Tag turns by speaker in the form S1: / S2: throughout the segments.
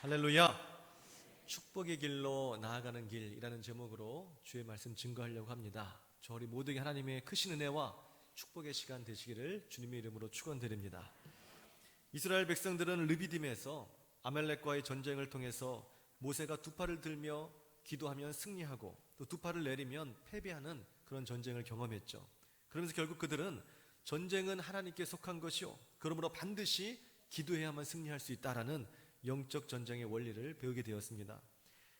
S1: 할렐루야. 축복의 길로 나아가는 길이라는 제목으로 주의 말씀 증거하려고 합니다. 저희 모두에게 하나님의 크신 은혜와 축복의 시간 되시기를 주님의 이름으로 축원드립니다. 이스라엘 백성들은 르비딤에서 아말렉과의 전쟁을 통해서 모세가 두 팔을 들며 기도하면 승리하고 또 두 팔을 내리면 패배하는 그런 전쟁을 경험했죠. 그러면서 결국 그들은 전쟁은 하나님께 속한 것이요, 그러므로 반드시 기도해야만 승리할 수 있다라는 영적 전쟁의 원리를 배우게 되었습니다.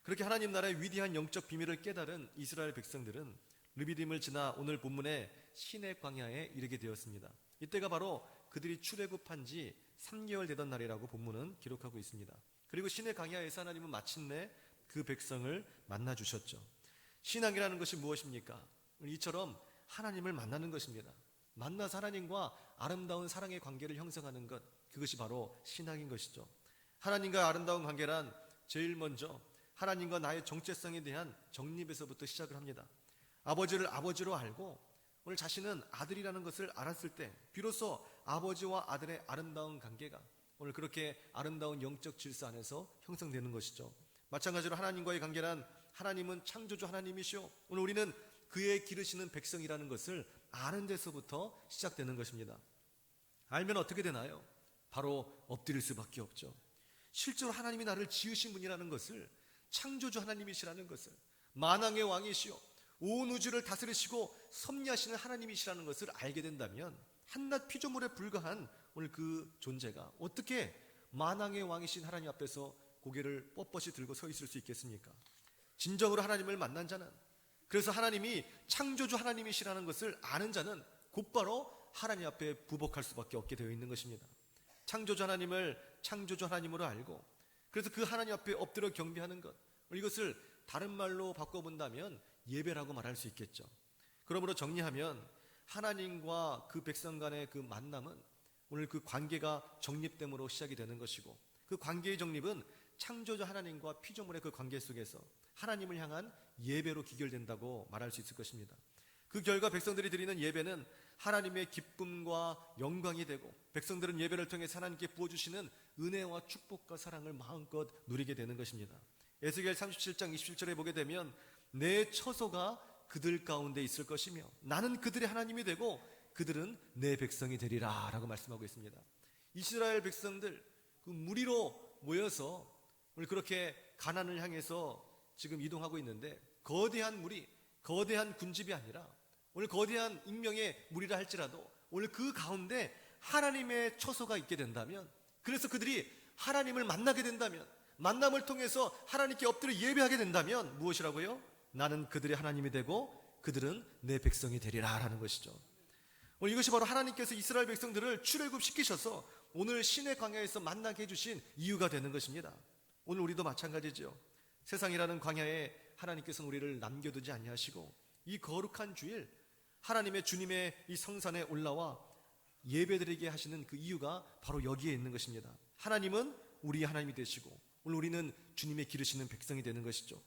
S1: 그렇게 하나님 나라의 위대한 영적 비밀을 깨달은 이스라엘 백성들은 르비딤을 지나 오늘 본문의 시내 광야에 이르게 되었습니다. 이때가 바로 그들이 출애굽한 지 3개월 되던 날이라고 본문은 기록하고 있습니다. 그리고 시내 광야에서 하나님은 마침내 그 백성을 만나 주셨죠. 신앙이라는 것이 무엇입니까? 이처럼 하나님을 만나는 것입니다. 만나서 하나님과 아름다운 사랑의 관계를 형성하는 것, 그것이 바로 신앙인 것이죠. 하나님과의 아름다운 관계란 제일 먼저 하나님과 나의 정체성에 대한 정립에서부터 시작을 합니다. 아버지를 아버지로 알고 오늘 자신은 아들이라는 것을 알았을 때 비로소 아버지와 아들의 아름다운 관계가 오늘 그렇게 아름다운 영적 질서 안에서 형성되는 것이죠. 마찬가지로 하나님과의 관계란 하나님은 창조주 하나님이시오, 오늘 우리는 그의 기르시는 백성이라는 것을 아는 데서부터 시작되는 것입니다. 알면 어떻게 되나요? 바로 엎드릴 수밖에 없죠. 실제로 하나님이 나를 지으신 분이라는 것을, 창조주 하나님이시라는 것을, 만왕의 왕이시오, 온 우주를 다스리시고 섭리하시는 하나님이시라는 것을 알게 된다면 한낱 피조물에 불과한 오늘 그 존재가 어떻게 만왕의 왕이신 하나님 앞에서 고개를 뻣뻣이 들고 서 있을 수 있겠습니까? 진정으로 하나님을 만난 자는, 그래서 하나님이 창조주 하나님이시라는 것을 아는 자는 곧바로 하나님 앞에 부복할 수밖에 없게 되어 있는 것입니다. 창조주 하나님을 창조주 하나님으로 알고 그래서 그 하나님 앞에 엎드려 경배하는 것, 이것을 다른 말로 바꿔본다면 예배라고 말할 수 있겠죠. 그러므로 정리하면 하나님과 그 백성 간의 그 만남은 오늘 그 관계가 정립됨으로 시작이 되는 것이고, 그 관계의 정립은 창조주 하나님과 피조물의 그 관계 속에서 하나님을 향한 예배로 기결된다고 말할 수 있을 것입니다. 그 결과 백성들이 드리는 예배는 하나님의 기쁨과 영광이 되고, 백성들은 예배를 통해서 하나님께 부어주시는 은혜와 축복과 사랑을 마음껏 누리게 되는 것입니다. 에스겔 37장 27절에 보게 되면 내 처소가 그들 가운데 있을 것이며 나는 그들의 하나님이 되고 그들은 내 백성이 되리라 라고 말씀하고 있습니다. 이스라엘 백성들 그 무리로 모여서 오늘 그렇게 가나안을 향해서 지금 이동하고 있는데, 거대한 무리, 거대한 군집이 아니라 오늘 거대한 익명의 무리라 할지라도 오늘 그 가운데 하나님의 처소가 있게 된다면, 그래서 그들이 하나님을 만나게 된다면, 만남을 통해서 하나님께 엎드려 예배하게 된다면 무엇이라고요? 나는 그들의 하나님이 되고 그들은 내 백성이 되리라 라는 것이죠. 오늘 이것이 바로 하나님께서 이스라엘 백성들을 출애굽시키셔서 오늘 시내 광야에서 만나게 해주신 이유가 되는 것입니다. 오늘 우리도 마찬가지죠. 세상이라는 광야에 하나님께서는 우리를 남겨두지 아니하시고 이 거룩한 주일 하나님의 주님의 이 성산에 올라와 예배드리게 하시는 그 이유가 바로 여기에 있는 것입니다. 하나님은 우리의 하나님이 되시고 오늘 우리는 주님의 기르시는 백성이 되는 것이죠.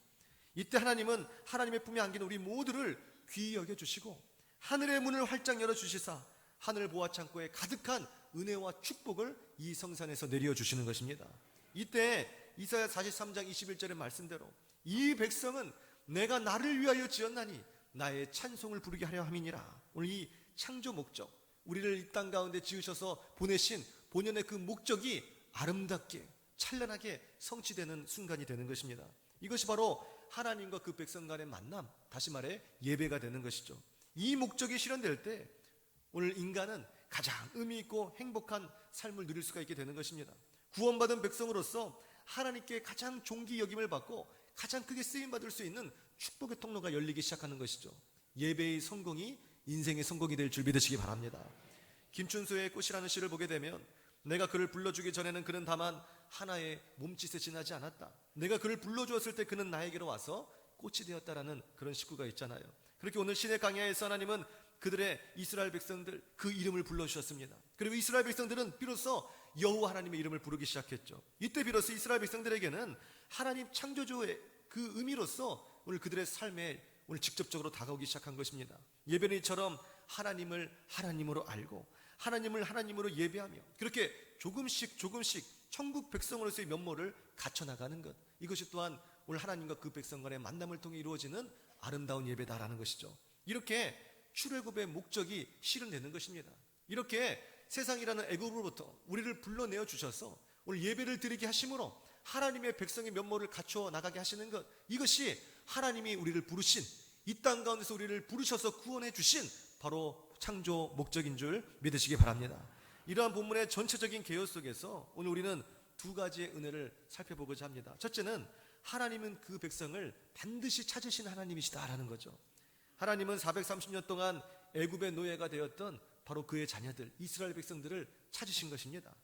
S1: 이때 하나님은 하나님의 품에 안긴 우리 모두를 귀히 여겨주시고 하늘의 문을 활짝 열어주시사 하늘 보화 창고에 가득한 은혜와 축복을 이 성산에서 내려주시는 것입니다. 이때 이사야 43장 21절의 말씀대로 이 백성은 내가 나를 위하여 지었나니 나의 찬송을 부르게 하려 함이니라. 오늘 이 창조 목적, 우리를 이 땅 가운데 지으셔서 보내신 본연의 그 목적이 아름답게 찬란하게 성취되는 순간이 되는 것입니다. 이것이 바로 하나님과 그 백성 간의 만남, 다시 말해 예배가 되는 것이죠. 이 목적이 실현될 때 오늘 인간은 가장 의미 있고 행복한 삶을 누릴 수가 있게 되는 것입니다. 구원받은 백성으로서 하나님께 가장 존귀 여김을 받고 가장 크게 쓰임받을 수 있는 축복의 통로가 열리기 시작하는 것이죠. 예배의 성공이 인생의 성공이 될 줄 믿으시기 바랍니다. 김춘수의 꽃이라는 시를 보게 되면 내가 그를 불러주기 전에는 그는 다만 하나의 몸짓에 지나지 않았다. 내가 그를 불러주었을 때 그는 나에게로 와서 꽃이 되었다라는 그런 식구가 있잖아요. 그렇게 오늘 시내 광야에서 하나님은 그들의 이스라엘 백성들 그 이름을 불러주셨습니다. 그리고 이스라엘 백성들은 비로소 여호와 하나님의 이름을 부르기 시작했죠. 이때 비로소 이스라엘 백성들에게는 하나님 창조주의 그 의미로서 오늘 그들의 삶에 오늘 직접적으로 다가오기 시작한 것입니다. 예배는 이처럼 하나님을 하나님으로 알고 하나님을 하나님으로 예배하며 그렇게 조금씩 천국 백성으로서의 면모를 갖춰나가는 것, 이것이 또한 오늘 하나님과 그 백성 간의 만남을 통해 이루어지는 아름다운 예배다라는 것이죠. 이렇게 출애굽의 목적이 실현되는 것입니다. 이렇게 세상이라는 애굽으로부터 우리를 불러내어 주셔서 오늘 예배를 드리게 하심으로 하나님의 백성의 면모를 갖춰 나가게 하시는 것, 이것이 하나님이 우리를 부르신, 이 땅 가운데서 우리를 부르셔서 구원해 주신 바로 창조 목적인 줄 믿으시기 바랍니다. 이러한 본문의 전체적인 개요 속에서 오늘 우리는 두 가지의 은혜를 살펴보고자 합니다. 첫째는 하나님은 그 백성을 반드시 찾으신 하나님이시다라는 거죠. 하나님은 430년 동안 애굽의 노예가 되었던 바로 그의 자녀들 이스라엘 백성들을 찾으신 것입니다.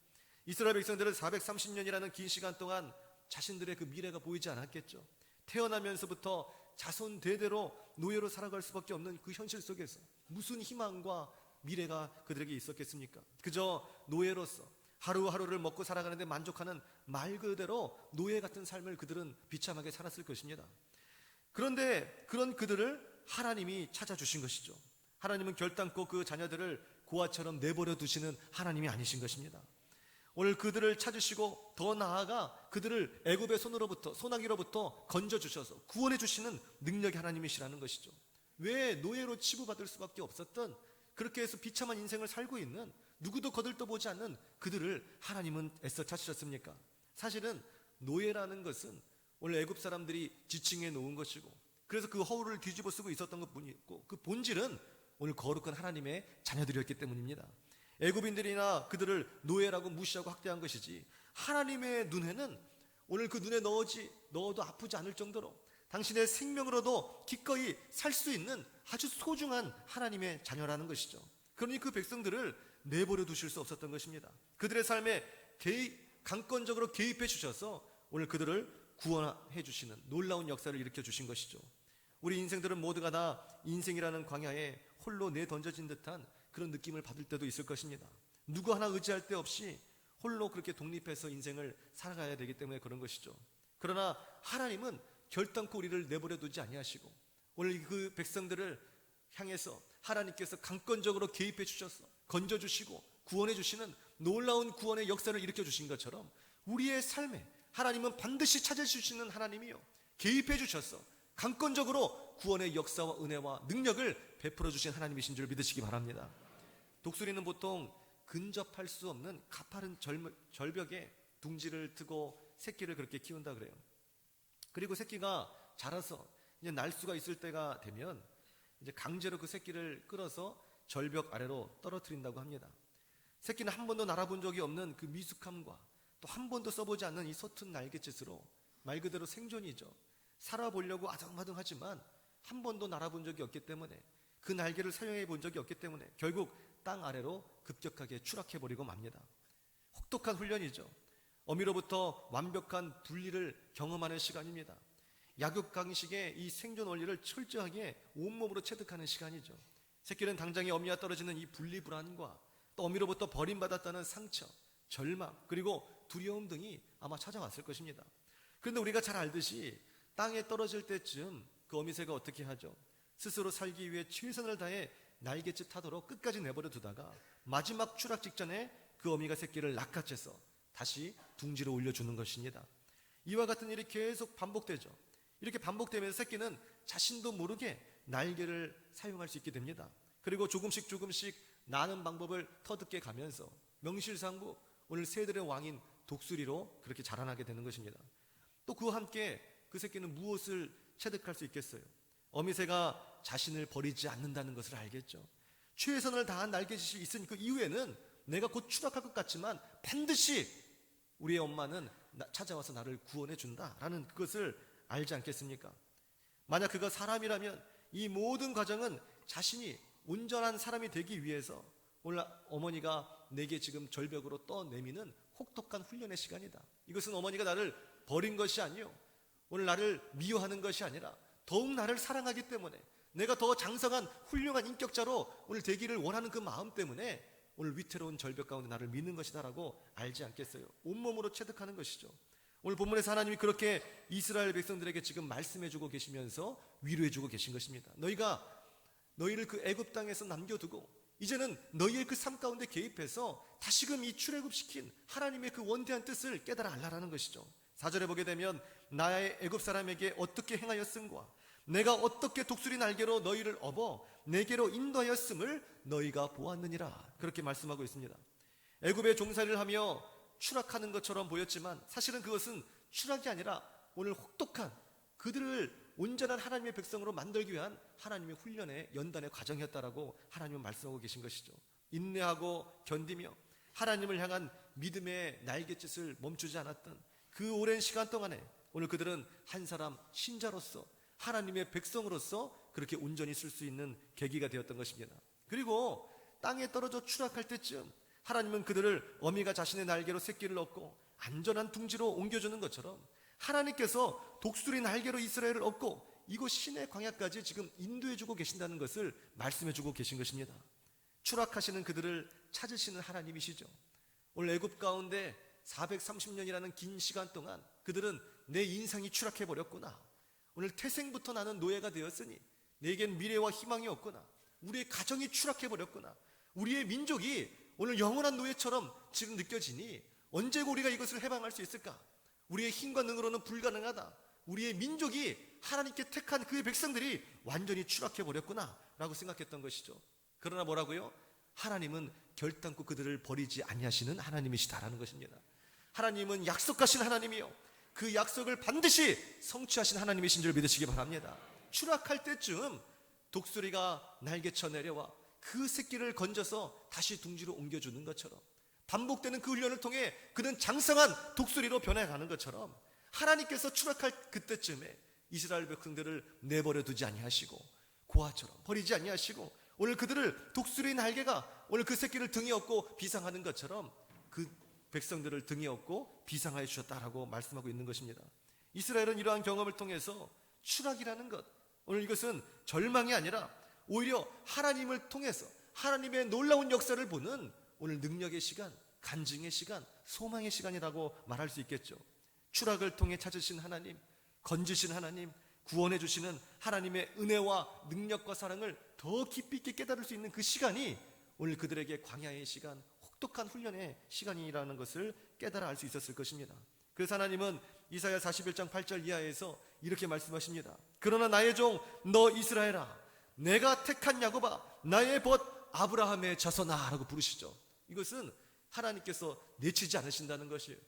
S1: 이스라엘 백성들은 430년이라는 긴 시간 동안 자신들의 그 미래가 보이지 않았겠죠. 태어나면서부터 자손 대대로 노예로 살아갈 수밖에 없는 그 현실 속에서 무슨 희망과 미래가 그들에게 있었겠습니까? 그저 노예로서 하루하루를 먹고 살아가는데 만족하는 말 그대로 노예 같은 삶을 그들은 비참하게 살았을 것입니다. 그런데 그런 그들을 하나님이 찾아주신 것이죠. 하나님은 결단코 그 자녀들을 고아처럼 내버려 두시는 하나님이 아니신 것입니다. 오늘 그들을 찾으시고 더 나아가 그들을 애굽의 손으로부터, 소나기로부터 건져주셔서 구원해 주시는 능력의 하나님이시라는 것이죠. 왜 노예로 치부받을 수밖에 없었던, 그렇게 해서 비참한 인생을 살고 있는, 누구도 거들떠보지 않는 그들을 하나님은 애써 찾으셨습니까? 사실은 노예라는 것은 오늘 애굽 사람들이 지칭해 놓은 것이고, 그래서 그 허울을 뒤집어 쓰고 있었던 것뿐이고, 그 본질은 오늘 거룩한 하나님의 자녀들이었기 때문입니다. 애굽인들이나 그들을 노예라고 무시하고 학대한 것이지, 하나님의 눈에는 오늘 그 눈에 넣어도 아프지 않을 정도로 당신의 생명으로도 기꺼이 살 수 있는 아주 소중한 하나님의 자녀라는 것이죠. 그러니 그 백성들을 내버려 두실 수 없었던 것입니다. 그들의 삶에 강권적으로 개입해 주셔서 오늘 그들을 구원해 주시는 놀라운 역사를 일으켜 주신 것이죠. 우리 인생들은 모두가 다 인생이라는 광야에 홀로 내던져진 듯한 그런 느낌을 받을 때도 있을 것입니다. 누구 하나 의지할 데 없이 홀로 그렇게 독립해서 인생을 살아가야 되기 때문에 그런 것이죠. 그러나 하나님은 결단코 우리를 내버려 두지 아니하시고 오늘 그 백성들을 향해서 하나님께서 강권적으로 개입해 주셔서 건져주시고 구원해 주시는 놀라운 구원의 역사를 일으켜 주신 것처럼 우리의 삶에 하나님은 반드시 찾아주시는 하나님이요, 개입해 주셔서 강권적으로 구원의 역사와 은혜와 능력을 베풀어 주신 하나님이신 줄 믿으시기 바랍니다. 독수리는 보통 근접할 수 없는 가파른 절벽에 둥지를 트고 새끼를 그렇게 키운다 그래요. 그리고 새끼가 자라서 이제 날 수가 있을 때가 되면 이제 강제로 그 새끼를 끌어서 절벽 아래로 떨어뜨린다고 합니다. 새끼는 한 번도 날아본 적이 없는 그 미숙함과 또 한 번도 써보지 않는 이 서툰 날갯짓으로 말 그대로 생존이죠. 살아보려고 아등바등하지만 한 번도 날아본 적이 없기 때문에, 그 날개를 사용해 본 적이 없기 때문에 결국 땅 아래로 급격하게 추락해버리고 맙니다. 혹독한 훈련이죠. 어미로부터 완벽한 분리를 경험하는 시간입니다. 약육강식의 이 생존 원리를 철저하게 온몸으로 체득하는 시간이죠. 새끼는 당장에 어미와 떨어지는 이 분리 불안과 또 어미로부터 버림받았다는 상처, 절망, 그리고 두려움 등이 아마 찾아왔을 것입니다. 그런데 우리가 잘 알듯이 땅에 떨어질 때쯤 그 어미새가 어떻게 하죠? 스스로 살기 위해 최선을 다해 날갯짓 하도록 끝까지 내버려 두다가 마지막 추락 직전에 그 어미가 새끼를 낚아채서 다시 둥지로 올려주는 것입니다. 이와 같은 일이 계속 반복되죠. 이렇게 반복되면서 새끼는 자신도 모르게 날개를 사용할 수 있게 됩니다. 그리고 조금씩 나는 방법을 터득해 가면서 명실상부 오늘 새들의 왕인 독수리로 그렇게 자라나게 되는 것입니다. 또 그와 함께 그 새끼는 무엇을 체득할 수 있겠어요? 어미새가 자신을 버리지 않는다는 것을 알겠죠. 최선을 다한 날갯짓이 있으니 그 이후에는 내가 곧 추락할 것 같지만 반드시 우리의 엄마는 찾아와서 나를 구원해 준다라는 그것을 알지 않겠습니까? 만약 그가 사람이라면 이 모든 과정은 자신이 온전한 사람이 되기 위해서 오늘 어머니가 내게 지금 절벽으로 떠내미는 혹독한 훈련의 시간이다. 이것은 어머니가 나를 버린 것이 아니요, 오늘 나를 미워하는 것이 아니라 더욱 나를 사랑하기 때문에, 내가 더 장성한 훌륭한 인격자로 오늘 되기를 원하는 그 마음 때문에 오늘 위태로운 절벽 가운데 나를 믿는 것이다라고 알지 않겠어요? 온몸으로 체득하는 것이죠. 오늘 본문에서 하나님이 그렇게 이스라엘 백성들에게 지금 말씀해주고 계시면서 위로해주고 계신 것입니다. 너희를 그 애굽 땅에서 남겨두고 이제는 너희의 그 삶 가운데 개입해서 다시금 이 출애굽시킨 하나님의 그 원대한 뜻을 깨달아 알라라는 것이죠. 4절에 보게 되면 나의 애굽 사람에게 어떻게 행하였음과 내가 어떻게 독수리 날개로 너희를 업어 내게로 인도하였음을 너희가 보았느니라, 그렇게 말씀하고 있습니다. 애굽의 종살이를 하며 추락하는 것처럼 보였지만 사실은 그것은 추락이 아니라 오늘 혹독한 그들을 온전한 하나님의 백성으로 만들기 위한 하나님의 훈련의 연단의 과정이었다라고 하나님은 말씀하고 계신 것이죠. 인내하고 견디며 하나님을 향한 믿음의 날갯짓을 멈추지 않았던 그 오랜 시간 동안에 오늘 그들은 한 사람 신자로서 하나님의 백성으로서 그렇게 온전히 쓸 수 있는 계기가 되었던 것입니다. 그리고 땅에 떨어져 추락할 때쯤 하나님은 그들을 어미가 자신의 날개로 새끼를 얻고 안전한 둥지로 옮겨주는 것처럼 하나님께서 독수리 날개로 이스라엘을 얻고 이곳 신의 광야까지 지금 인도해주고 계신다는 것을 말씀해주고 계신 것입니다. 추락하시는 그들을 찾으시는 하나님이시죠. 오늘 애굽 가운데 430년이라는 긴 시간 동안 그들은 내 인생이 추락해버렸구나, 오늘 태생부터 나는 노예가 되었으니 내겐 미래와 희망이 없구나, 우리의 가정이 추락해버렸구나, 우리의 민족이 오늘 영원한 노예처럼 지금 느껴지니 언제고 우리가 이것을 해방할 수 있을까? 우리의 힘과 능으로는 불가능하다, 우리의 민족이 하나님께 택한 그의 백성들이 완전히 추락해버렸구나 라고 생각했던 것이죠. 그러나 뭐라고요? 하나님은 결단코 그들을 버리지 아니하시는 하나님이시다라는 것입니다. 하나님은 약속하신 하나님이요, 그 약속을 반드시 성취하신 하나님이신 줄 믿으시기 바랍니다. 추락할 때쯤 독수리가 날개쳐 내려와 그 새끼를 건져서 다시 둥지로 옮겨주는 것처럼, 반복되는 그 훈련을 통해 그는 장성한 독수리로 변해가는 것처럼 하나님께서 추락할 그때쯤에 이스라엘 백성들을 내버려 두지 아니하시고 고아처럼 버리지 아니하시고 오늘 그들을 독수리 날개가 오늘 그 새끼를 등에 업고 비상하는 것처럼 그 백성들을 등에 업고 비상하여 주셨다라고 말씀하고 있는 것입니다. 이스라엘은 이러한 경험을 통해서 추락이라는 것, 오늘 이것은 절망이 아니라 오히려 하나님을 통해서 하나님의 놀라운 역사를 보는 오늘 능력의 시간, 간증의 시간, 소망의 시간이라고 말할 수 있겠죠. 추락을 통해 찾으신 하나님, 건지신 하나님, 구원해 주시는 하나님의 은혜와 능력과 사랑을 더 깊이 있게 깨달을 수 있는 그 시간이 오늘 그들에게 광야의 시간, 혹독한 훈련의 시간이라는 것을 깨달아 알 수 있었을 것입니다. 그래서 하나님은 이사야 41장 8절 이하에서 이렇게 말씀하십니다. 그러나 나의 종 너 이스라엘아, 내가 택한 야곱아, 나의 벗 아브라함의 자손아 라고 부르시죠. 이것은 하나님께서 내치지 않으신다는 것이에요.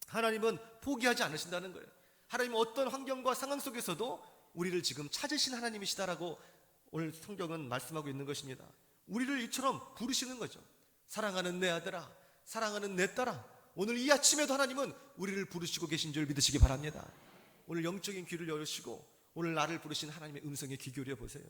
S1: 하나님은 포기하지 않으신다는 거예요. 하나님은 어떤 환경과 상황 속에서도 우리를 지금 찾으신 하나님이시다라고 오늘 성경은 말씀하고 있는 것입니다. 우리를 이처럼 부르시는 거죠. 사랑하는 내 아들아, 사랑하는 내 딸아, 오늘 이 아침에도 하나님은 우리를 부르시고 계신 줄 믿으시기 바랍니다. 오늘 영적인 귀를 열으시고 오늘 나를 부르신 하나님의 음성에 귀 기울여 보세요.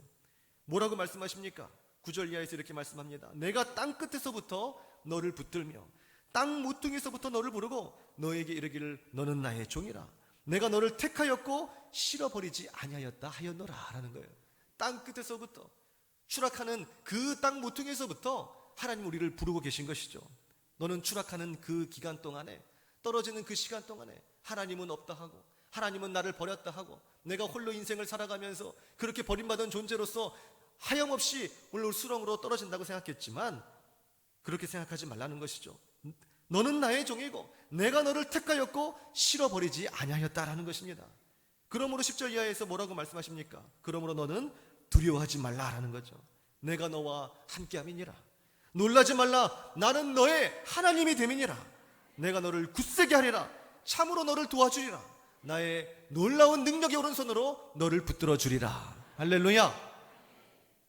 S1: 뭐라고 말씀하십니까? 9절 이하에서 이렇게 말씀합니다. 내가 땅 끝에서부터 너를 붙들며 땅 모퉁이에서부터 너를 부르고 너에게 이르기를 너는 나의 종이라, 내가 너를 택하였고 실어버리지 아니하였다 하였노라 라는 거예요. 땅 끝에서부터, 추락하는 그 땅 모퉁이에서부터 하나님 우리를 부르고 계신 것이죠. 너는 추락하는 그 기간 동안에, 떨어지는 그 시간 동안에 하나님은 없다 하고 하나님은 나를 버렸다 하고 내가 홀로 인생을 살아가면서 그렇게 버림받은 존재로서 하염없이 오늘 수렁으로 떨어진다고 생각했지만 그렇게 생각하지 말라는 것이죠. 너는 나의 종이고 내가 너를 택하였고 실어버리지 아니하였다라는 것입니다. 그러므로 10절 이하에서 뭐라고 말씀하십니까? 그러므로 너는 두려워하지 말라라는 거죠. 내가 너와 함께함이니라. 놀라지 말라. 나는 너의 하나님이 됨이니라. 내가 너를 굳세게 하리라. 참으로 너를 도와주리라. 나의 놀라운 능력의 오른손으로 너를 붙들어 주리라. 할렐루야.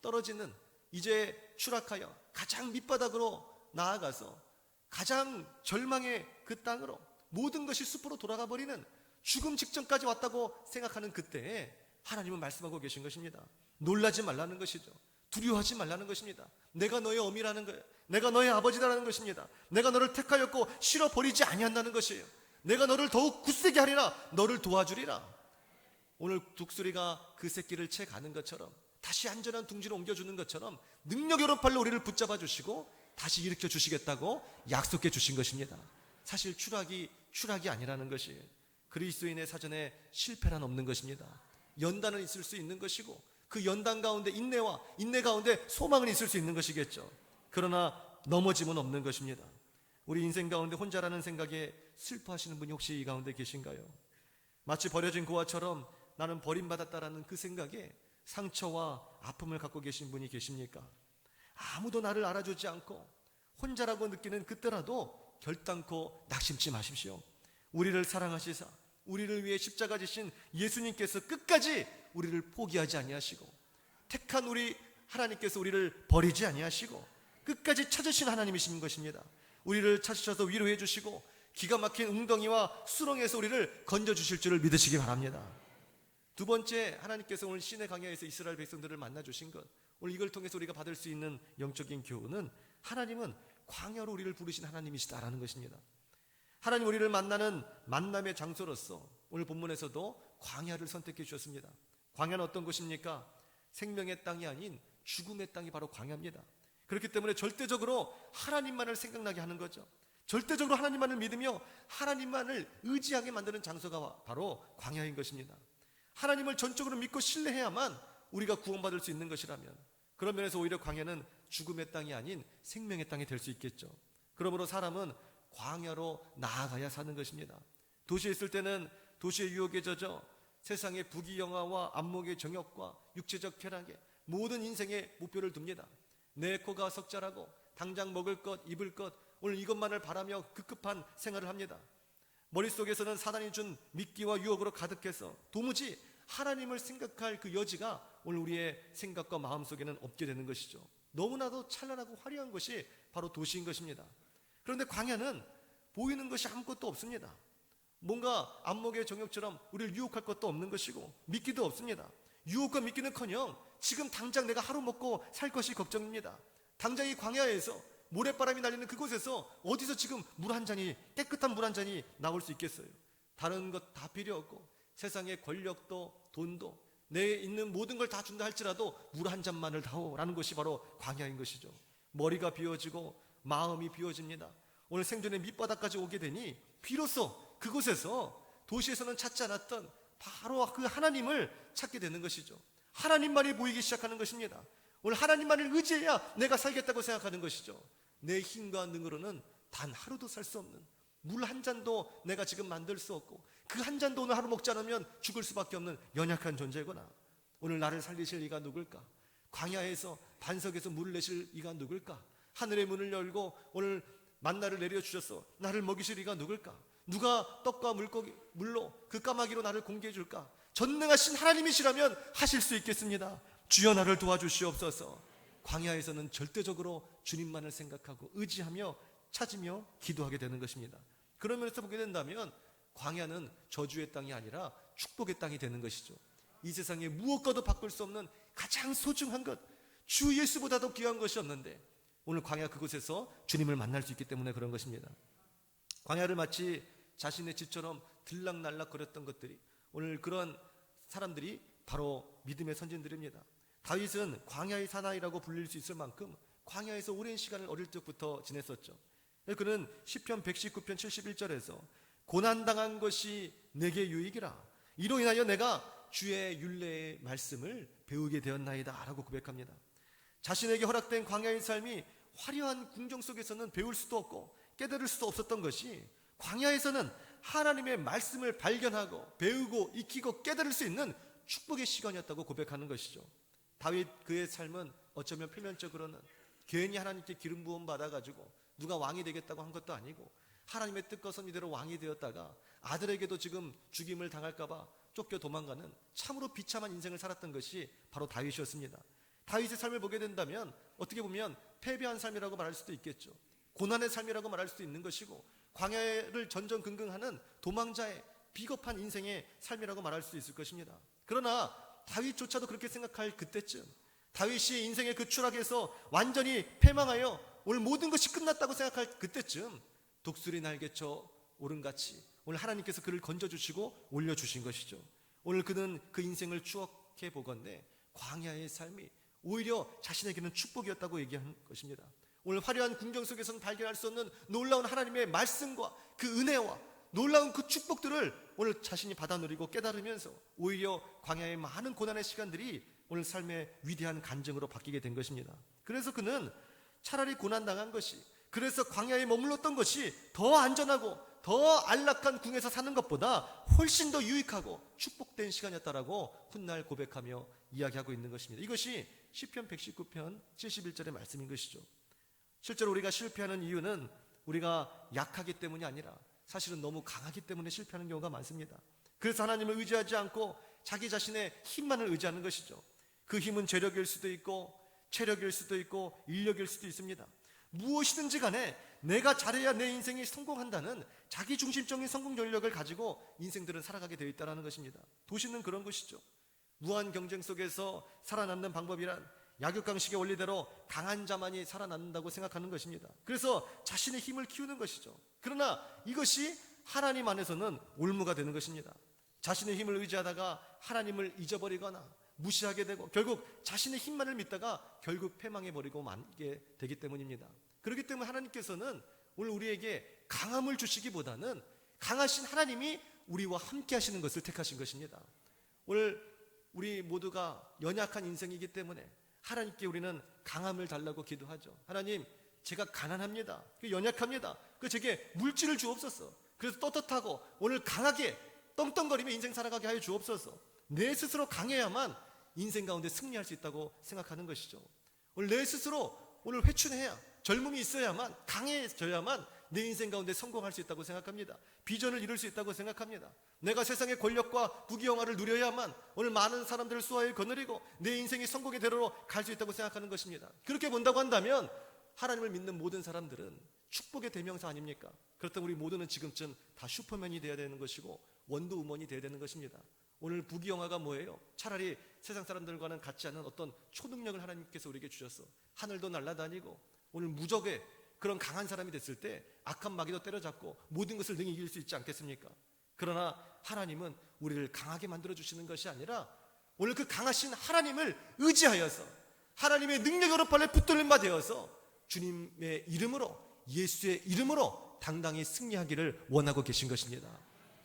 S1: 떨어지는, 이제 추락하여 가장 밑바닥으로 나아가서 가장 절망의 그 땅으로 모든 것이 숲으로 돌아가 버리는 죽음 직전까지 왔다고 생각하는 그때에 하나님은 말씀하고 계신 것입니다. 놀라지 말라는 것이죠. 두려워하지 말라는 것입니다. 내가 너의 어미라는 거예요. 내가 너의 아버지라는 것입니다. 내가 너를 택하였고 실어버리지 아니한다는 것이에요. 내가 너를 더욱 굳세게 하리라. 너를 도와주리라. 오늘 독수리가 그 새끼를 채 가는 것처럼, 다시 안전한 둥지로 옮겨주는 것처럼 능력의 오른팔로 우리를 붙잡아 주시고 다시 일으켜 주시겠다고 약속해 주신 것입니다. 사실 추락이 아니라는 것이에요. 그리스도인의 사전에 실패란 없는 것입니다. 연단은 있을 수 있는 것이고 그 연단 가운데 인내 가운데 소망은 있을 수 있는 것이겠죠. 그러나 넘어짐은 없는 것입니다. 우리 인생 가운데 혼자라는 생각에 슬퍼하시는 분이 혹시 이 가운데 계신가요? 마치 버려진 고아처럼 나는 버림받았다라는 그 생각에 상처와 아픔을 갖고 계신 분이 계십니까? 아무도 나를 알아주지 않고 혼자라고 느끼는 그때라도 결단코 낙심치 마십시오. 우리를 사랑하시사 우리를 위해 십자가 지신 예수님께서 끝까지 우리를 포기하지 아니하시고, 택한 우리 하나님께서 우리를 버리지 아니하시고 끝까지 찾으신 하나님이신 것입니다. 우리를 찾으셔서 위로해 주시고 기가 막힌 웅덩이와 수렁에서 우리를 건져주실 줄을 믿으시기 바랍니다. 두 번째, 하나님께서 오늘 시내 광야에서 이스라엘 백성들을 만나 주신 것, 오늘 이걸 통해서 우리가 받을 수 있는 영적인 교훈은 하나님은 광야로 우리를 부르신 하나님이시다라는 것입니다. 하나님 우리를 만나는 만남의 장소로서 오늘 본문에서도 광야를 선택해 주셨습니다. 광야는 어떤 곳입니까? 생명의 땅이 아닌 죽음의 땅이 바로 광야입니다. 그렇기 때문에 절대적으로 하나님만을 생각나게 하는 거죠. 절대적으로 하나님만을 믿으며 하나님만을 의지하게 만드는 장소가 바로 광야인 것입니다. 하나님을 전적으로 믿고 신뢰해야만 우리가 구원받을 수 있는 것이라면, 그런 면에서 오히려 광야는 죽음의 땅이 아닌 생명의 땅이 될 수 있겠죠. 그러므로 사람은 광야로 나아가야 사는 것입니다. 도시에 있을 때는 도시의 유혹에 젖어 세상의 부귀영화와 안목의 정욕과 육체적 쾌락에 모든 인생의 목표를 둡니다. 내 코가 석자라고 당장 먹을 것, 입을 것, 오늘 이것만을 바라며 급급한 생활을 합니다. 머릿속에서는 사단이 준 미끼와 유혹으로 가득해서 도무지 하나님을 생각할 그 여지가 오늘 우리의 생각과 마음속에는 없게 되는 것이죠. 너무나도 찬란하고 화려한 것이 바로 도시인 것입니다. 그런데 광야는 보이는 것이 아무것도 없습니다. 뭔가 안목의 정욕처럼 우리를 유혹할 것도 없는 것이고 미끼도 없습니다. 유혹과 미끼는커녕 지금 당장 내가 하루 먹고 살 것이 걱정입니다. 당장 이 광야에서 모래바람이 날리는 그곳에서 어디서 지금 물 한 잔이, 깨끗한 물 한 잔이 나올 수 있겠어요? 다른 것 다 필요 없고 세상의 권력도 돈도 내 있는 모든 걸 다 준다 할지라도 물 한 잔만을 다오라는 것이 바로 광야인 것이죠. 머리가 비워지고 마음이 비워집니다. 오늘 생존의 밑바닥까지 오게 되니 비로소 그곳에서 도시에서는 찾지 않았던 바로 그 하나님을 찾게 되는 것이죠. 하나님만이 보이기 시작하는 것입니다. 오늘 하나님만을 의지해야 내가 살겠다고 생각하는 것이죠. 내 힘과 능으로는 단 하루도 살 수 없는, 물 한 잔도 내가 지금 만들 수 없고 그 한 잔도 오늘 하루 먹지 않으면 죽을 수밖에 없는 연약한 존재구나. 오늘 나를 살리실 이가 누굴까? 광야에서 반석에서 물을 내실 이가 누굴까? 하늘의 문을 열고 오늘 만나를 내려주셔서 나를 먹이실 이가 누굴까? 누가 떡과 물로 그 까마귀로 나를 공개해 줄까? 전능하신 하나님이시라면 하실 수 있겠습니다. 주여 나를 도와주시옵소서. 광야에서는 절대적으로 주님만을 생각하고 의지하며 찾으며 기도하게 되는 것입니다. 그러면서 보게 된다면 광야는 저주의 땅이 아니라 축복의 땅이 되는 것이죠. 이 세상에 무엇과도 바꿀 수 없는 가장 소중한 것, 주 예수보다도 귀한 것이 없는데 오늘 광야 그곳에서 주님을 만날 수 있기 때문에 그런 것입니다. 광야를 마치 자신의 집처럼 들락날락 거렸던 것들이, 오늘 그런 사람들이 바로 믿음의 선진들입니다. 다윗은 광야의 사나이라고 불릴 수 있을 만큼 광야에서 오랜 시간을 어릴 적부터 지냈었죠. 그는 시편 119편 71절에서 고난당한 것이 내게 유익이라, 이로 인하여 내가 주의 율례의 말씀을 배우게 되었나이다 라고 고백합니다. 자신에게 허락된 광야의 삶이 화려한 궁정 속에서는 배울 수도 없고 깨달을 수도 없었던 것이, 광야에서는 하나님의 말씀을 발견하고 배우고 익히고 깨달을 수 있는 축복의 시간이었다고 고백하는 것이죠. 다윗 그의 삶은 어쩌면 표면적으로는 괜히 하나님께 기름 부음 받아가지고 누가 왕이 되겠다고 한 것도 아니고 하나님의 뜻과 선의대로 왕이 되었다가 아들에게도 지금 죽임을 당할까봐 쫓겨 도망가는 참으로 비참한 인생을 살았던 것이 바로 다윗이었습니다. 다윗의 삶을 보게 된다면 어떻게 보면 패배한 삶이라고 말할 수도 있겠죠. 고난의 삶이라고 말할 수도 있는 것이고 광야를 전전긍긍하는 도망자의 비겁한 인생의 삶이라고 말할 수 있을 것입니다. 그러나 다윗조차도 그렇게 생각할 그때쯤, 다윗이 인생의 그 추락에서 완전히 패망하여 오늘 모든 것이 끝났다고 생각할 그때쯤 독수리 날개쳐 오름같이 오늘 하나님께서 그를 건져주시고 올려주신 것이죠. 오늘 그는 그 인생을 추억해 보건대 광야의 삶이 오히려 자신에게는 축복이었다고 얘기한 것입니다. 오늘 화려한 궁정 속에서는 발견할 수 없는 놀라운 하나님의 말씀과 그 은혜와 놀라운 그 축복들을 오늘 자신이 받아 누리고 깨달으면서 오히려 광야의 많은 고난의 시간들이 오늘 삶의 위대한 간증으로 바뀌게 된 것입니다. 그래서 그는 차라리 고난당한 것이, 그래서 광야에 머물렀던 것이 더 안전하고 더 안락한 궁에서 사는 것보다 훨씬 더 유익하고 축복된 시간이었다라고 훗날 고백하며 이야기하고 있는 것입니다. 이것이 시편 119편 71절의 말씀인 것이죠. 실제로 우리가 실패하는 이유는 우리가 약하기 때문이 아니라 사실은 너무 강하기 때문에 실패하는 경우가 많습니다. 그래서 하나님을 의지하지 않고 자기 자신의 힘만을 의지하는 것이죠. 그 힘은 재력일 수도 있고 체력일 수도 있고 인력일 수도 있습니다. 무엇이든지 간에 내가 잘해야 내 인생이 성공한다는 자기중심적인 성공 전략을 가지고 인생들은 살아가게 되어 있다는 것입니다. 도시는 그런 것이죠. 무한 경쟁 속에서 살아남는 방법이란 약육강식의 원리대로 강한 자만이 살아남는다고 생각하는 것입니다. 그래서 자신의 힘을 키우는 것이죠. 그러나 이것이 하나님 안에서는 올무가 되는 것입니다. 자신의 힘을 의지하다가 하나님을 잊어버리거나 무시하게 되고 결국 자신의 힘만을 믿다가 결국 패망해버리고 말게 되기 때문입니다. 그렇기 때문에 하나님께서는 오늘 우리에게 강함을 주시기보다는 강하신 하나님이 우리와 함께 하시는 것을 택하신 것입니다. 오늘 우리 모두가 연약한 인생이기 때문에 하나님께 우리는 강함을 달라고 기도하죠. 하나님, 제가 가난합니다. 연약합니다. 제게 물질을 주옵소서. 그래서 떳떳하고 오늘 강하게 떵떵거리며 인생 살아가게 하여 주옵소서. 내 스스로 강해야만 인생 가운데 승리할 수 있다고 생각하는 것이죠. 오늘 내 스스로 오늘 회춘해야, 젊음이 있어야만, 강해져야만 내 인생 가운데 성공할 수 있다고 생각합니다. 비전을 이룰 수 있다고 생각합니다. 내가 세상의 권력과 부귀영화를 누려야만 오늘 많은 사람들을 수하에 거느리고 내 인생이 성공의 대로로 갈 수 있다고 생각하는 것입니다. 그렇게 본다고 한다면 하나님을 믿는 모든 사람들은 축복의 대명사 아닙니까? 그렇다면 우리 모두는 지금쯤 다 슈퍼맨이 되어야 되는 것이고 원더우먼이 되어야 되는 것입니다. 오늘 부귀영화가 뭐예요? 차라리 세상 사람들과는 같지 않은 어떤 초능력을 하나님께서 우리에게 주셔서 하늘도 날아다니고 오늘 무적의 그런 강한 사람이 됐을 때 악한 마귀도 때려잡고 모든 것을 능히 이길 수 있지 않겠습니까? 그러나 하나님은 우리를 강하게 만들어주시는 것이 아니라 오늘 그 강하신 하나님을 의지하여서 하나님의 능력으로 발에 붙들린 바 되어서 주님의 이름으로, 예수의 이름으로 당당히 승리하기를 원하고 계신 것입니다.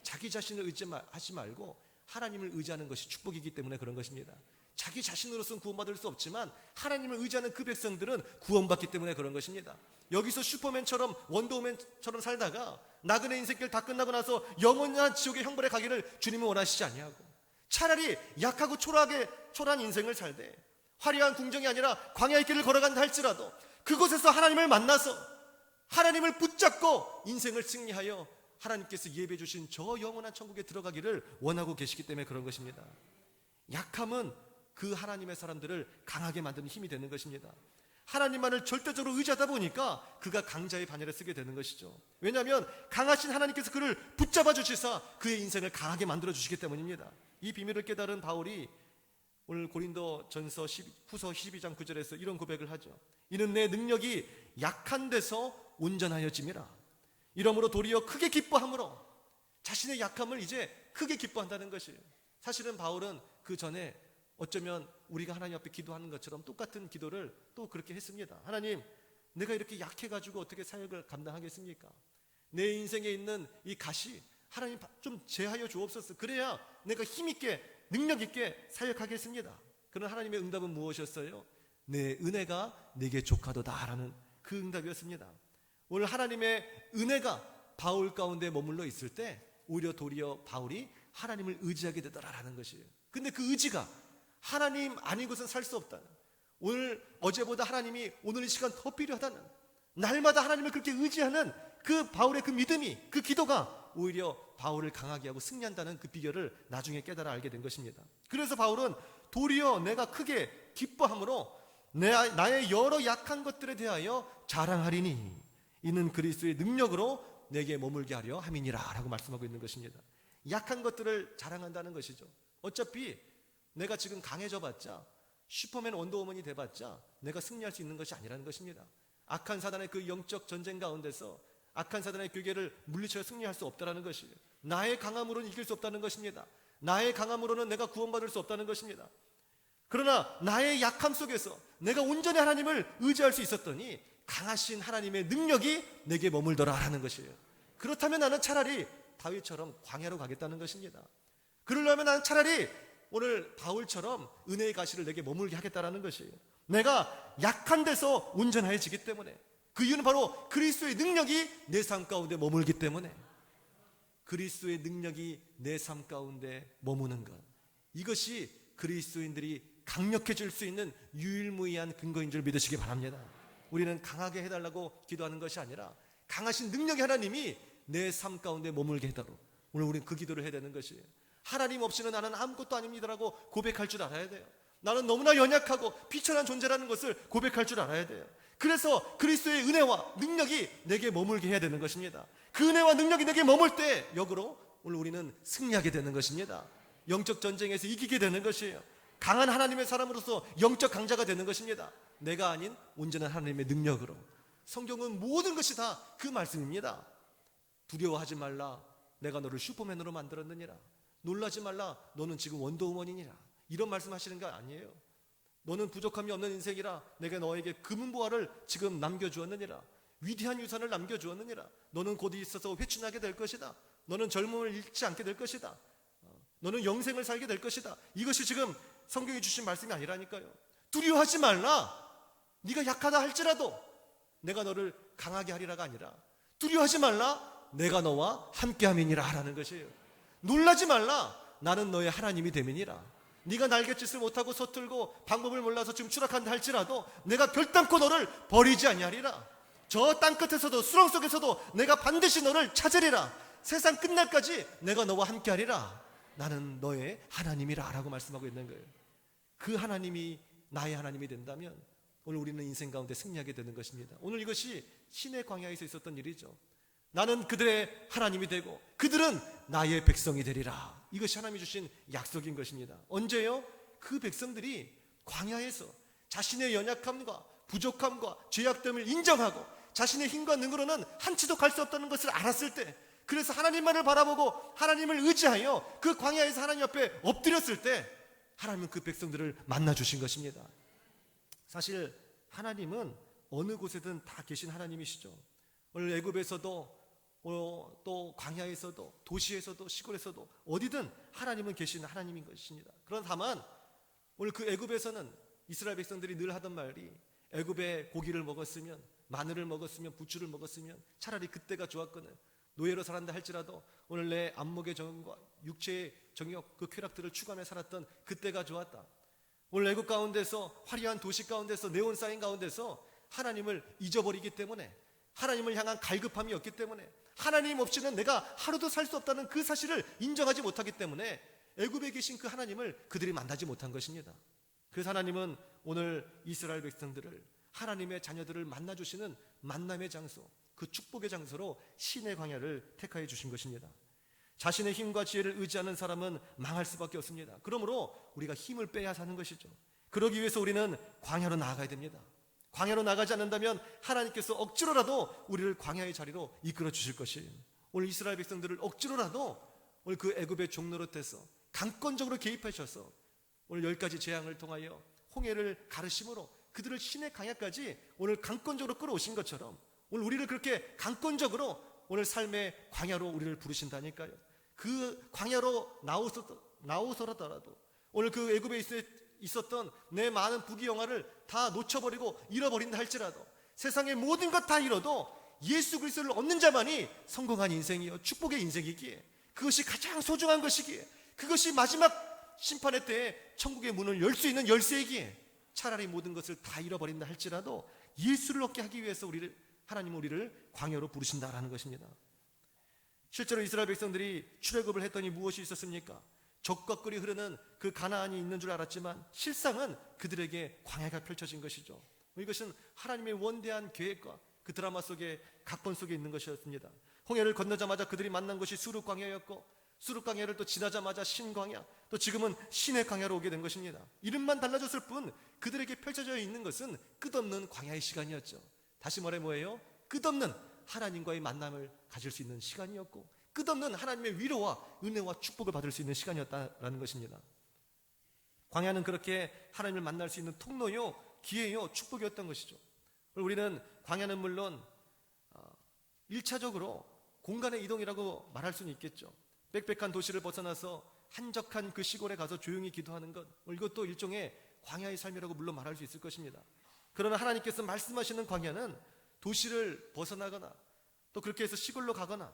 S1: 자기 자신을 의지하지 말고 하나님을 의지하는 것이 축복이기 때문에 그런 것입니다. 자기 자신으로서는 구원받을 수 없지만 하나님을 의지하는 그 백성들은 구원받기 때문에 그런 것입니다. 여기서 슈퍼맨처럼 원더우맨처럼 살다가 나그네 인생길 다 끝나고 나서 영원한 지옥의 형벌에 가기를 주님은 원하시지 아니하고 차라리 약하고 초라한 인생을 살되 화려한 궁정이 아니라 광야의 길을 걸어간다 할지라도 그곳에서 하나님을 만나서 하나님을 붙잡고 인생을 승리하여 하나님께서 예배해 주신 저 영원한 천국에 들어가기를 원하고 계시기 때문에 그런 것입니다. 약함은 그 하나님의 사람들을 강하게 만드는 힘이 되는 것입니다. 하나님만을 절대적으로 의지하다 보니까 그가 강자의 반열에 쓰게 되는 것이죠. 왜냐하면 강하신 하나님께서 그를 붙잡아 주시사 그의 인생을 강하게 만들어 주시기 때문입니다. 이 비밀을 깨달은 바울이 오늘 고린도 전서 후서 12장 9절에서 이런 고백을 하죠. 이는 내 능력이 약한 데서 온전하여짐이라. 이러므로 도리어 크게 기뻐함으로 자신의 약함을 이제 크게 기뻐한다는 것이에요. 사실은 바울은 그 전에 어쩌면 우리가 하나님 앞에 기도하는 것처럼 똑같은 기도를 또 그렇게 했습니다. 하나님, 내가 이렇게 약해가지고 어떻게 사역을 감당하겠습니까? 내 인생에 있는 이 가시 하나님 좀 제하여 주옵소서. 그래야 내가 힘있게 능력있게 사역하겠습니다. 그런 하나님의 응답은 무엇이었어요? 내 은혜가 내게 족하도다 라는 그 응답이었습니다. 오늘 하나님의 은혜가 바울 가운데 머물러 있을 때 오히려 도리어 바울이 하나님을 의지하게 되더라라는 것이에요. 근데 그 의지가 하나님 아니고선 살 수 없다는, 오늘 어제보다 하나님이 오늘 이 시간 더 필요하다는, 날마다 하나님을 그렇게 의지하는 그 바울의 그 믿음이, 그 기도가 오히려 바울을 강하게 하고 승리한다는 그 비결을 나중에 깨달아 알게 된 것입니다. 그래서 바울은 도리어 내가 크게 기뻐함으로 나의 여러 약한 것들에 대하여 자랑하리니 이는 그리스도의 능력으로 내게 머물게 하려 함이니라 라고 말씀하고 있는 것입니다. 약한 것들을 자랑한다는 것이죠. 어차피 내가 지금 강해져 봤자, 슈퍼맨 원더우먼이 돼봤자 내가 승리할 수 있는 것이 아니라는 것입니다. 악한 사단의 그 영적 전쟁 가운데서 악한 사단의 괴계를 물리쳐 승리할 수 없다는 것이에요. 나의 강함으로는 이길 수 없다는 것입니다. 나의 강함으로는 내가 구원받을 수 없다는 것입니다. 그러나 나의 약함 속에서 내가 온전히 하나님을 의지할 수 있었더니 강하신 하나님의 능력이 내게 머물더라라는 것이에요. 그렇다면 나는 차라리 다윗처럼 광야로 가겠다는 것입니다. 그러려면 나는 차라리 오늘 바울처럼 은혜의 가시를 내게 머물게 하겠다라는 것이에요. 내가 약한 데서 온전해지기 때문에, 그 이유는 바로 그리스도의 능력이 내 삶 가운데 머물기 때문에, 그리스도의 능력이 내 삶 가운데 머무는 것, 이것이 그리스도인들이 강력해질 수 있는 유일무이한 근거인 줄 믿으시기 바랍니다. 우리는 강하게 해달라고 기도하는 것이 아니라 강하신 능력의 하나님이 내 삶 가운데 머물게 해달라고, 오늘 우리는 그 기도를 해야 되는 것이에요. 하나님 없이는 나는 아무것도 아닙니다라고 고백할 줄 알아야 돼요. 나는 너무나 연약하고 비천한 존재라는 것을 고백할 줄 알아야 돼요. 그래서 그리스도의 은혜와 능력이 내게 머물게 해야 되는 것입니다. 그 은혜와 능력이 내게 머물 때 역으로 오늘 우리는 승리하게 되는 것입니다. 영적 전쟁에서 이기게 되는 것이에요. 강한 하나님의 사람으로서 영적 강자가 되는 것입니다. 내가 아닌 온전한 하나님의 능력으로. 성경은 모든 것이 다 그 말씀입니다. 두려워하지 말라, 내가 너를 슈퍼맨으로 만들었느니라. 놀라지 말라, 너는 지금 원더우먼이니라. 이런 말씀하시는 거 아니에요. 너는 부족함이 없는 인생이라 내가 너에게 금은보화를 지금 남겨주었느니라. 위대한 유산을 남겨주었느니라. 너는 곧 있어서 회춘하게 될 것이다. 너는 젊음을 잃지 않게 될 것이다. 너는 영생을 살게 될 것이다. 이것이 지금 성경이 주신 말씀이 아니라니까요. 두려워하지 말라, 네가 약하다 할지라도 내가 너를 강하게 하리라가 아니라, 두려워하지 말라, 내가 너와 함께함이니라 하라는 것이에요. 놀라지 말라, 나는 너의 하나님이 됨이니라. 네가 날갯짓을 못하고 서툴고 방법을 몰라서 지금 추락한다 할지라도 내가 결단코 너를 버리지 아니하리라. 저 땅끝에서도 수렁 속에서도 내가 반드시 너를 찾으리라. 세상 끝날까지 내가 너와 함께하리라. 나는 너의 하나님이라 라고 말씀하고 있는 거예요. 그 하나님이 나의 하나님이 된다면 오늘 우리는 인생 가운데 승리하게 되는 것입니다. 오늘 이것이 시내 광야에서 있었던 일이죠. 나는 그들의 하나님이 되고 그들은 나의 백성이 되리라. 이것이 하나님이 주신 약속인 것입니다. 언제요? 그 백성들이 광야에서 자신의 연약함과 부족함과 죄악됨을 인정하고 자신의 힘과 능으로는 한치도 갈 수 없다는 것을 알았을 때, 그래서 하나님만을 바라보고 하나님을 의지하여 그 광야에서 하나님 앞에 엎드렸을 때 하나님은 그 백성들을 만나주신 것입니다. 사실 하나님은 어느 곳에든 다 계신 하나님이시죠. 오늘 애굽에서도 또 광야에서도 도시에서도 시골에서도 어디든 하나님은 계신 하나님인 것입니다. 그러나 다만 오늘 그 애굽에서는 이스라엘 백성들이 늘 하던 말이, 애굽에 고기를 먹었으면, 마늘을 먹었으면, 부추를 먹었으면 차라리 그때가 좋았거든. 노예로 살았다 할지라도 오늘 내 안목의 정욕과 육체의 정욕, 그 쾌락들을 추구하며 살았던 그때가 좋았다. 오늘 애굽 가운데서, 화려한 도시 가운데서, 네온 사인 가운데서 하나님을 잊어버리기 때문에, 하나님을 향한 갈급함이 없기 때문에, 하나님 없이는 내가 하루도 살 수 없다는 그 사실을 인정하지 못하기 때문에 애굽에 계신 그 하나님을 그들이 만나지 못한 것입니다. 그래서 하나님은 오늘 이스라엘 백성들을, 하나님의 자녀들을 만나주시는 만남의 장소, 그 축복의 장소로 시내 광야를 택하여 주신 것입니다. 자신의 힘과 지혜를 의지하는 사람은 망할 수밖에 없습니다. 그러므로 우리가 힘을 빼야 사는 것이죠. 그러기 위해서 우리는 광야로 나아가야 됩니다. 광야로 나가지 않는다면 하나님께서 억지로라도 우리를 광야의 자리로 이끌어 주실 것이에요. 오늘 이스라엘 백성들을 억지로라도 오늘 그 애굽의 종노릇해서 강권적으로 개입하셔서 오늘 10가지 재앙을 통하여 홍해를 가르심으로 그들을 신의 광야까지 오늘 강권적으로 끌어오신 것처럼 오늘 우리를 그렇게 강권적으로 오늘 삶의 광야로 우리를 부르신다니까요. 그 광야로 나오서라도 오늘 그 애굽에 있었던 내 많은 부귀영화를 다 놓쳐버리고 잃어버린다 할지라도, 세상의 모든 것 다 잃어도 예수 그리스도를 얻는 자만이 성공한 인생이요, 축복의 인생이기에, 그것이 가장 소중한 것이기에, 그것이 마지막 심판의 때에 천국의 문을 열 수 있는 열쇠이기에, 차라리 모든 것을 다 잃어버린다 할지라도 예수를 얻게 하기 위해서 하나님은 우리를 광야로 부르신다라는 것입니다. 실제로 이스라엘 백성들이 출애굽을 했더니 무엇이 있었습니까? 적과 꿀이 흐르는 그 가나안이 있는 줄 알았지만 실상은 그들에게 광야가 펼쳐진 것이죠. 이것은 하나님의 원대한 계획과 그 드라마 속에, 각본 속에 있는 것이었습니다. 홍해를 건너자마자 그들이 만난 것이 수르 광야였고, 수르 광야를 또 지나자마자 신광야, 또 지금은 신의 광야로 오게 된 것입니다. 이름만 달라졌을 뿐 그들에게 펼쳐져 있는 것은 끝없는 광야의 시간이었죠. 다시 말해 뭐예요? 끝없는 하나님과의 만남을 가질 수 있는 시간이었고, 끝없는 하나님의 위로와 은혜와 축복을 받을 수 있는 시간이었다라는 것입니다. 광야는 그렇게 하나님을 만날 수 있는 통로요, 기회요, 축복이었던 것이죠. 우리는 광야는 물론 1차적으로 공간의 이동이라고 말할 수는 있겠죠. 빽빽한 도시를 벗어나서 한적한 그 시골에 가서 조용히 기도하는 것, 이것도 일종의 광야의 삶이라고 물론 말할 수 있을 것입니다. 그러나 하나님께서 말씀하시는 광야는 도시를 벗어나거나 또 그렇게 해서 시골로 가거나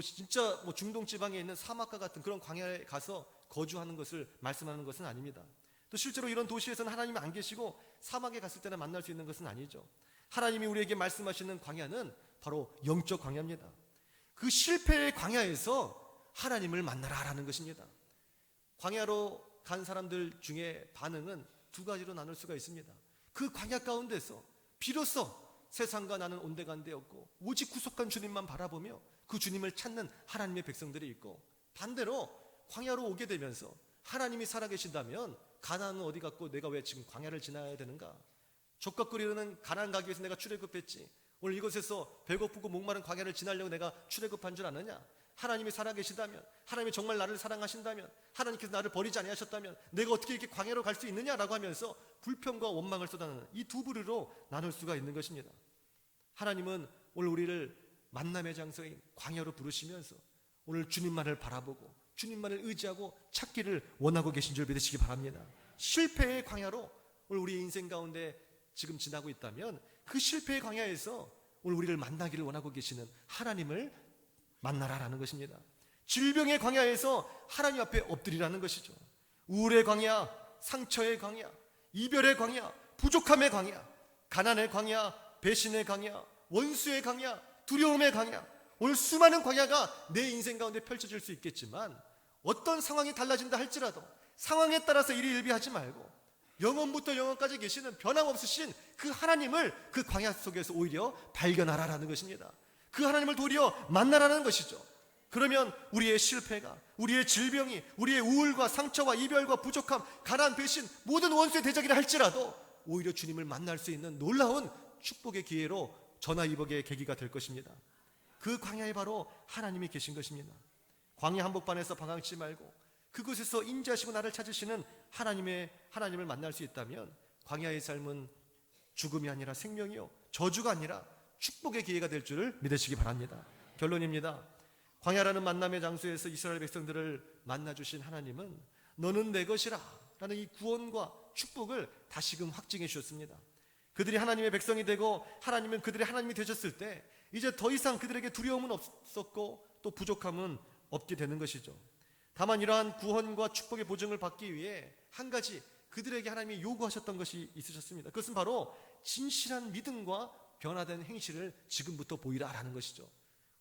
S1: 진짜 중동 지방에 있는 사막과 같은 그런 광야에 가서 거주하는 것을 말씀하는 것은 아닙니다. 또 실제로 이런 도시에서는 하나님이 안 계시고 사막에 갔을 때나 만날 수 있는 것은 아니죠. 하나님이 우리에게 말씀하시는 광야는 바로 영적 광야입니다. 그 실패의 광야에서 하나님을 만나라라는 것입니다. 광야로 간 사람들 중에 반응은 두 가지로 나눌 수가 있습니다. 그 광야 가운데서 비로소 세상과 나는 온데간데였고 오직 구속한 주님만 바라보며 그 주님을 찾는 하나님의 백성들이 있고, 반대로 광야로 오게 되면서 하나님이 살아계신다면 가나안은 어디 갔고 내가 왜 지금 광야를 지나야 되는가? 족각거리는 가나안 가기 위해서 내가 출애굽했지, 오늘 이곳에서 배고프고 목마른 광야를 지나려고 내가 출애굽한 줄 아느냐? 하나님이 살아계시다면, 하나님이 정말 나를 사랑하신다면, 하나님께서 나를 버리지 아니하셨다면 내가 어떻게 이렇게 광야로 갈 수 있느냐라고 하면서 불평과 원망을 쏟아내는 이 두 부류로 나눌 수가 있는 것입니다. 하나님은 오늘 우리를 만남의 장소인 광야로 부르시면서 오늘 주님만을 바라보고 주님만을 의지하고 찾기를 원하고 계신 줄 믿으시기 바랍니다. 실패의 광야로 오늘 우리의 인생 가운데 지금 지나고 있다면 그 실패의 광야에서 오늘 우리를 만나기를 원하고 계시는 하나님을 만나라라는 것입니다. 질병의 광야에서 하나님 앞에 엎드리라는 것이죠. 우울의 광야, 상처의 광야, 이별의 광야, 부족함의 광야, 가난의 광야, 배신의 광야, 원수의 광야, 두려움의 광야, 오늘 수많은 광야가 내 인생 가운데 펼쳐질 수 있겠지만 어떤 상황이 달라진다 할지라도 상황에 따라서 일희일비하지 말고 영원부터 영원까지 계시는 변함없으신 그 하나님을 그 광야 속에서 오히려 발견하라라는 것입니다. 그 하나님을 도리어 만나라는 것이죠. 그러면 우리의 실패가, 우리의 질병이, 우리의 우울과 상처와 이별과 부족함, 가난, 배신, 모든 원수의 대적이라 할지라도 오히려 주님을 만날 수 있는 놀라운 축복의 기회로 전화위복의 계기가 될 것입니다. 그 광야에 바로 하나님이 계신 것입니다. 광야 한복판에서 방황치 말고 그곳에서 인자하시고 나를 찾으시는 하나님을 만날 수 있다면 광야의 삶은 죽음이 아니라 생명이요, 저주가 아니라 축복의 기회가 될 줄을 믿으시기 바랍니다. 결론입니다. 광야라는 만남의 장소에서 이스라엘 백성들을 만나주신 하나님은 너는 내 것이라 라는 이 구원과 축복을 다시금 확증해 주셨습니다. 그들이 하나님의 백성이 되고 하나님은 그들의 하나님이 되셨을 때 이제 더 이상 그들에게 두려움은 없었고 또 부족함은 없게 되는 것이죠. 다만 이러한 구원과 축복의 보증을 받기 위해 한 가지 그들에게 하나님이 요구하셨던 것이 있으셨습니다. 그것은 바로 진실한 믿음과 변화된 행실을 지금부터 보이라라는 것이죠.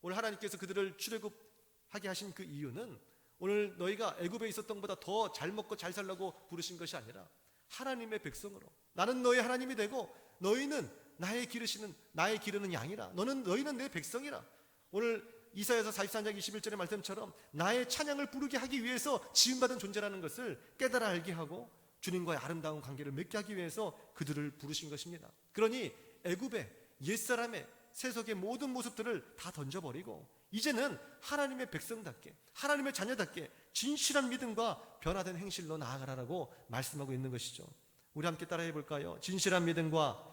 S1: 오늘 하나님께서 그들을 출애굽하게 하신 그 이유는 오늘 너희가 애굽에 있었던 것보다 더 잘 먹고 잘 살라고 부르신 것이 아니라 하나님의 백성으로 나는 너희 하나님이 되고 너희는 나의 기르는 양이라, 너희는 내 백성이라. 오늘 이사야서 43장 21절의 말씀처럼 나의 찬양을 부르게 하기 위해서 지음받은 존재라는 것을 깨달아 알게 하고 주님과의 아름다운 관계를 맺게 하기 위해서 그들을 부르신 것입니다. 그러니 애굽의 옛사람의 세속의 모든 모습들을 다 던져버리고 이제는 하나님의 백성답게, 하나님의 자녀답게 진실한 믿음과 변화된 행실로 나아가라라고 말씀하고 있는 것이죠. 우리 함께 따라해 볼까요? 진실한 믿음과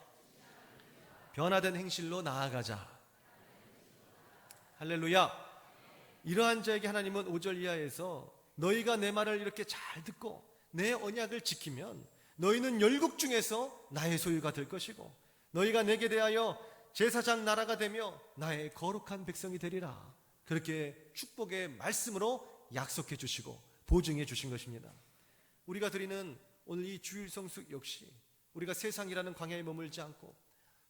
S1: 변화된 행실로 나아가자. 할렐루야. 이러한 자에게 하나님은 5절 이하에서 너희가 내 말을 이렇게 잘 듣고 내 언약을 지키면 너희는 열국 중에서 나의 소유가 될 것이고 너희가 내게 대하여 제사장 나라가 되며 나의 거룩한 백성이 되리라. 그렇게 축복의 말씀으로 약속해 주시고 보증해 주신 것입니다. 우리가 드리는 오늘 이 주일 성수 역시 우리가 세상이라는 광야에 머물지 않고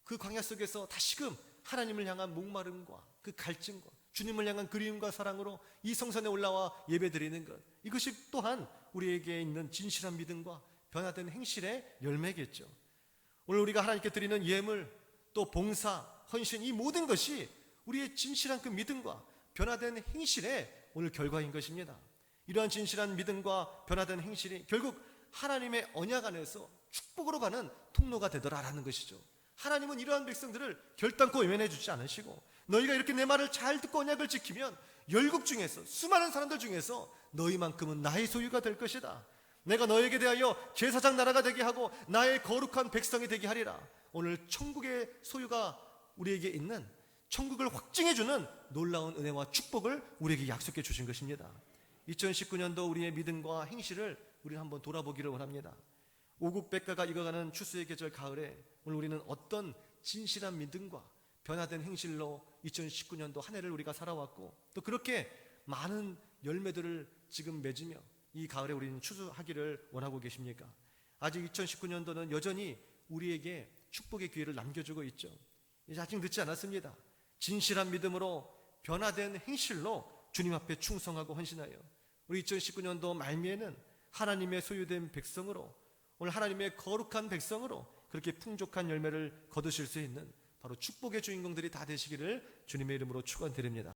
S1: 그 광야 속에서 다시금 하나님을 향한 목마름과 그 갈증과 주님을 향한 그리움과 사랑으로 이 성산에 올라와 예배드리는 것, 이것이 또한 우리에게 있는 진실한 믿음과 변화된 행실의 열매겠죠. 오늘 우리가 하나님께 드리는 예물, 또 봉사, 헌신, 이 모든 것이 우리의 진실한 그 믿음과 변화된 행실의 오늘 결과인 것입니다. 이러한 진실한 믿음과 변화된 행실이 결국 하나님의 언약 안에서 축복으로 가는 통로가 되더라라는 것이죠. 하나님은 이러한 백성들을 결단코 외면해 주지 않으시고 너희가 이렇게 내 말을 잘 듣고 언약을 지키면 열국 중에서 수많은 사람들 중에서 너희만큼은 나의 소유가 될 것이다. 내가 너에게 대하여 제사장 나라가 되게 하고 나의 거룩한 백성이 되게 하리라. 오늘 천국의 소유가 우리에게 있는 천국을 확증해주는 놀라운 은혜와 축복을 우리에게 약속해 주신 것입니다. 2019년도 우리의 믿음과 행실을 우리는 한번 돌아보기를 원합니다. 오국백가가 익어가는 추수의 계절 가을에 오늘 우리는 어떤 진실한 믿음과 변화된 행실로 2019년도 한 해를 우리가 살아왔고 또 그렇게 많은 열매들을 지금 맺으며 이 가을에 우리는 추수하기를 원하고 계십니까? 아직 2019년도는 여전히 우리에게 축복의 기회를 남겨주고 있죠. 이제 아직 늦지 않았습니다. 진실한 믿음으로 변화된 행실로 주님 앞에 충성하고 헌신하여 우리 2019년도 말미에는 하나님의 소유된 백성으로 오늘 하나님의 거룩한 백성으로 그렇게 풍족한 열매를 거두실 수 있는 바로 축복의 주인공들이 다 되시기를 주님의 이름으로 축원드립니다.